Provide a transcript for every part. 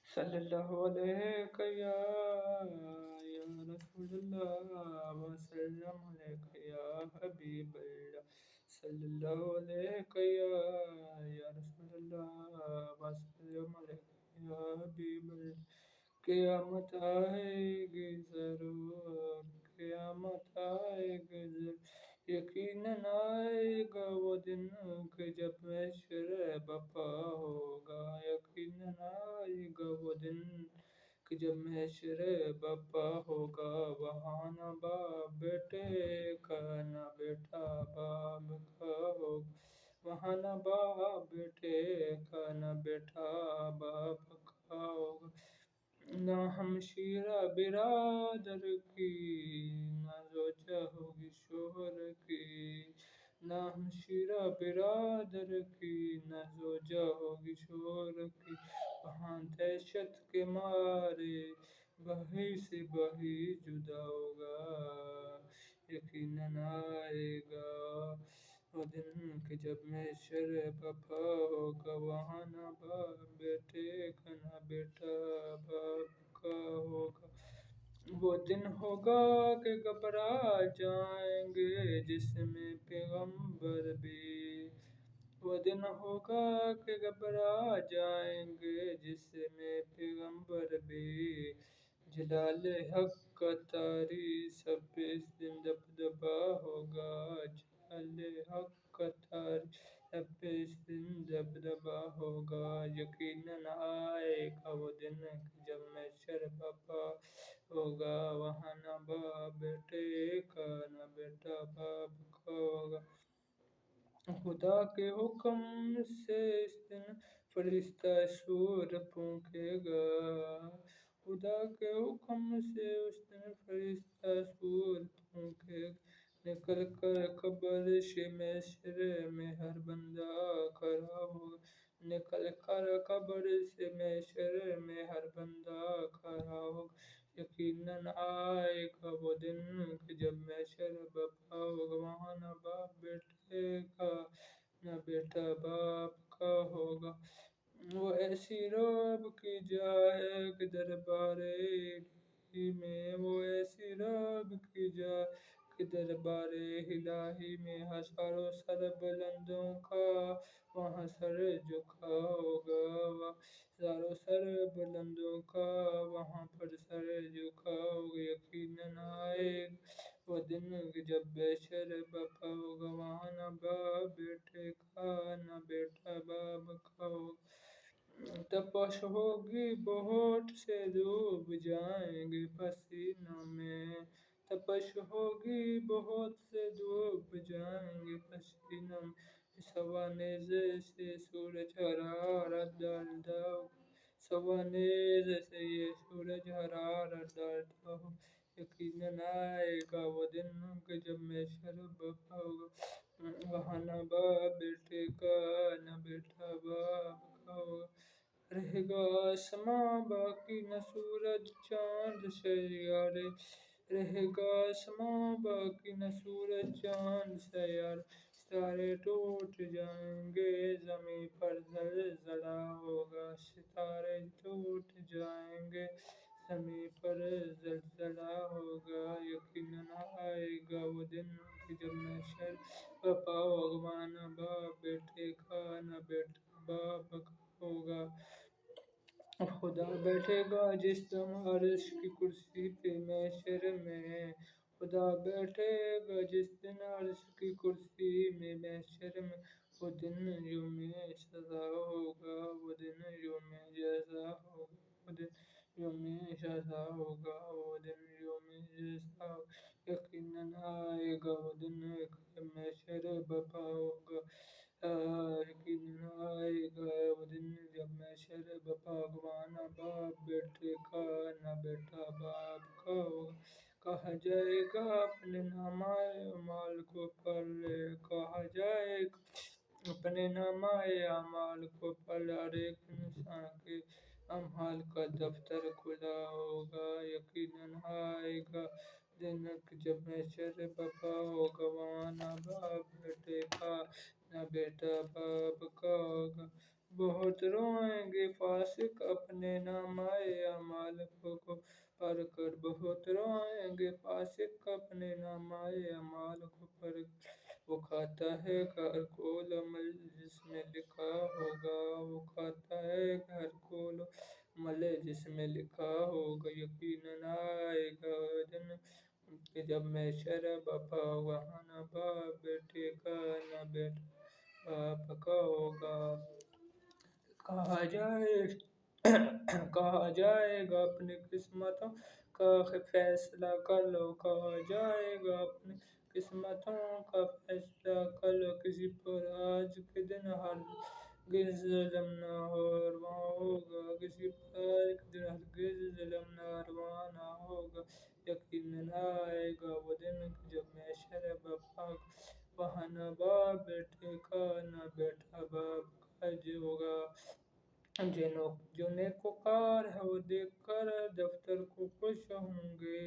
सल्लल्लाहु अलैहि या रसूलल्लाह वसल्लम अलैका या हबीबल्लाह सल्लल्लाहु अलैहि या रसूलल्लाह वसल्लम अलैका या हबीबल्लाह क़यामत आएगी ज़रूर क़यामत आएगी ज़रूर यकीनन आएगा वो दिन कि जब महशर बपा होगा यकीनन आएगा वो दिन कि जब महशर बपा होगा वहाँ न बाप बेटे का न बेटा बाप का होगा वहाँ न बाप बेटे का न बेटा बाप का होगा ना हमशीरा बिरादर की ना जोजा होगी शोहर की ना हमशीरा बिरादर की ना जोजा होगी शोहर की वहाँ दहशत के मारे बही से बही जुदा होगा यकीनन आएगा वो दिन कि जब महशर बपा होगा वहाँ ना बाप बेटे का ना बेटा बाप का होगा वो दिन होगा कि घबरा जाएंगे जिसमें पैगंबर भी वो दिन होगा कि घबरा जाएंगे जिसमें पैगंबर भी जलाल हक का तारी सब पे इस दिन दबदबा होगा जलाल हक का तारी सब पे इस दिन दबदबा होगा यकीनन आएगा वो दिन जब महशर बपा होगा वहाँ न बाप बेटे का न बेटा बाप का होगा खुदा के हुक्म से इस दिन फरिश्ता सूर फूंकेगा खुदा के हुक्म से उस दिन फरिश्ता सूर फूंकेगा निकल कर कब्र से महशर में हर बंदा खड़ा होगा निकल कर कब्र से महशर में हर बंदा खड़ा होगा यकीनन आएगा वो दिन कि जब महशर बपा होगा वहाँ न बाप बेटे का न बेटा बाप का होगा वो ऐसी रब की जाए कि दरबारे में वो ऐसी रब की जाए कि दरबारे इलाही में हजारों सर बुलंदों का वहाँ सर झुका होगा हजारों सर बुलंदों का वहाँ पर सर झुका होगा यकीनन आएगा वो दिन कि जब बेशर बपा होगा वहाँ न बाप बेटे का न बेटा बाप का होगा तपश होगी बहुत से डूब जाएंगे पसीनों में तपश होगी बहुत से डूब जाएंगे पसीनों में सवाने जैसे सूरज हरारत डालता हो सवाने जैसे ये सूरज हरारत डालता हो यकीनन आएगा वो दिन कि जब महशर बपा होगा वहाँ न बाप बेटे का न बेटा बाप का होगा रहेगा आसमां बाकी न सूरज चांद सैयारे रहेगा आसमां बाकी न सूरज चांद सैयारे सितारे टूट जाएंगे जमीन पर जलजला होगा सितारे टूट जाएंगे जमीन पर जलजला होगा यकीनन आएगा वो दिन कि जब महशर बपा होगा न बाप बेटे का न बेटा बाप का होगा खुदा बैठेगा जिस दम अर्श की कुर्सी पे महशर में खुदा बैठेगा जिस दिन अर्श की कुर्सी में महशर में वो दिन यौम सज़ा होगा वो दिन यौम जज़ा होगा वो दिन यौम सज़ा होगा वो दिन यौम जज़ा यकीनन आएगा वो दिन महशर बपा होगा यकीनन आएगा वो दिन जब महशर बपा होगा न बाप बेटे का न बेटा बाप का होगा कहा जाएगा अपने नामाए अमाल को पढ़ कहा जाएगा अपने नामाए अमाल को पढ़ हर एक इंसान के अमाल का दफ्तर खुला होगा यकीनन आएगा दिन जब महशर बपा होगा वहाँ न बाप बेटे का न बेटा बाप का होगा بہت روئیں گے فاسق اپنے نامۂ اعمال کو پڑھ کر، بہت روئیں گے فاسق اپنے نامۂ اعمال کو پڑھ کر۔ وہ کھاتا ہے ہر کول عمل جس میں لکھا ہوگا، وہ کھاتا ہے ہر کول عمل جس میں لکھا ہوگا۔ یقیناً آئے گا وہ دن کہ جب محشر برپا ہوگا، وہاں نہ باپ بیٹے کا نہ بیٹا باپ کا ہوگا۔ کہا جائے گا اپنی قسمتوں کا فیصلہ کر لو، کہا جائے گا اپنی قسمتوں کا فیصلہ کر لو۔ کسی پر آج کے دن ہرگز ظلم نہ روا ہوگا، کسی پر آج کے دن ہرگز ظلم نہ روا نہ ہوگا۔ یقیناً آئے گا وہ دن کہ جب محشر برپا ہوگا، وہاں نہ باپ بیٹے کا نہ بیٹا باپ کا ہوگا۔ جو نیکوکار ہیں وہ دیکھ کر دفتر کو خوش ہوں گے،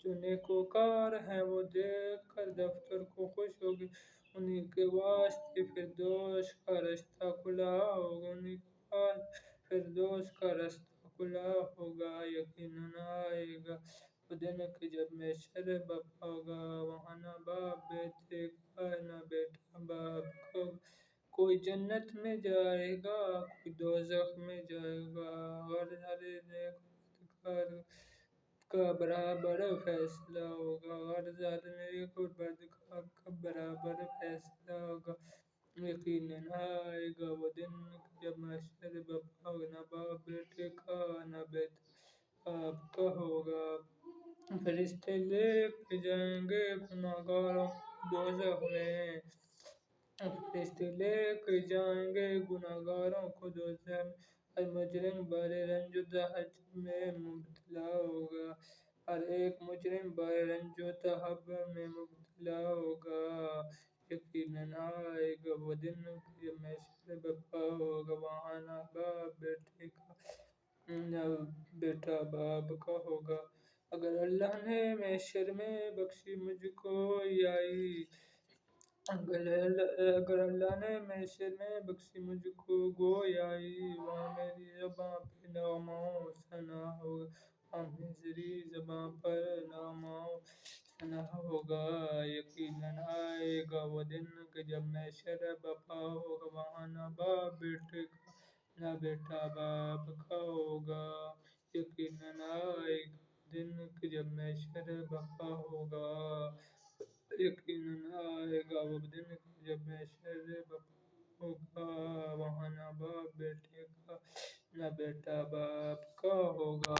جو نیکوکار ہیں وہ دیکھ کر دفتر کو خوش ہوں گے۔ انہیں کے واسطے فردوس کا رستہ کھلا ہوگا، انہیں کے واسطے فردوس کا رستہ کھلا ہوگا۔ یقیناً آئے گا وہ دن کہ جب محشر برپا ہوگا، وہاں نہ باپ بیٹے کا نہ بیٹا باپ کا ہوگا۔ کوئی جنت میں جائے گا، کوئی دوزخ میں جائے گا، ہر نیک اور بدکار کا برابر فیصلہ ہوگا، ہر نیک اور بدکار کا برابر فیصلہ ہوگا۔ یقیناً آئے گا وہ دن کہ جب محشر برپا ہوگا، نہ باپ بیٹے کا نہ بیٹا باپ کا ہوگا۔ فرشتے لے کے جائیں گے گنہگاروں کو دوزخ میں، فرشتے لے کے جائیں گے گنہگاروں کو دوزخ میں۔ ہر مجرم بڑے رنج و تعب میں مبتلا ہوگا، ہر ایک مجرم بڑے رنج و تعب میں مبتلا ہوگا۔ یقیناً آئے گا وہ دن کہ جب محشر برپا ہوگا، وہاں نہ باپ بیٹے کا نہ بیٹا باپ کا ہوگا۔ اگر اللہ نے محشر میں بخشی مجھ کو یائی، اگر اللہ نے محشر میں بخشی مجھ کو گویائی، وہاں میری زباں پہ نغمہ و ثنا ہوگا، وہاں میری زباں پر نغمہ و ثنا ہوگا۔ یقیناً آئے گا وہ دن کہ جب محشر برپا ہوگا، وہاں نہ باپ بیٹے کا نہ بیٹا باپ کا ہوگا۔ یقیناً آئے گا وہ دن کہ جب محشر برپا ہوگا، یقیناً آئے گا وہ دن کہ جب محشر برپا ہوگا، وہاں نہ باپ بیٹے کا نہ بیٹا باپ کا ہوگا۔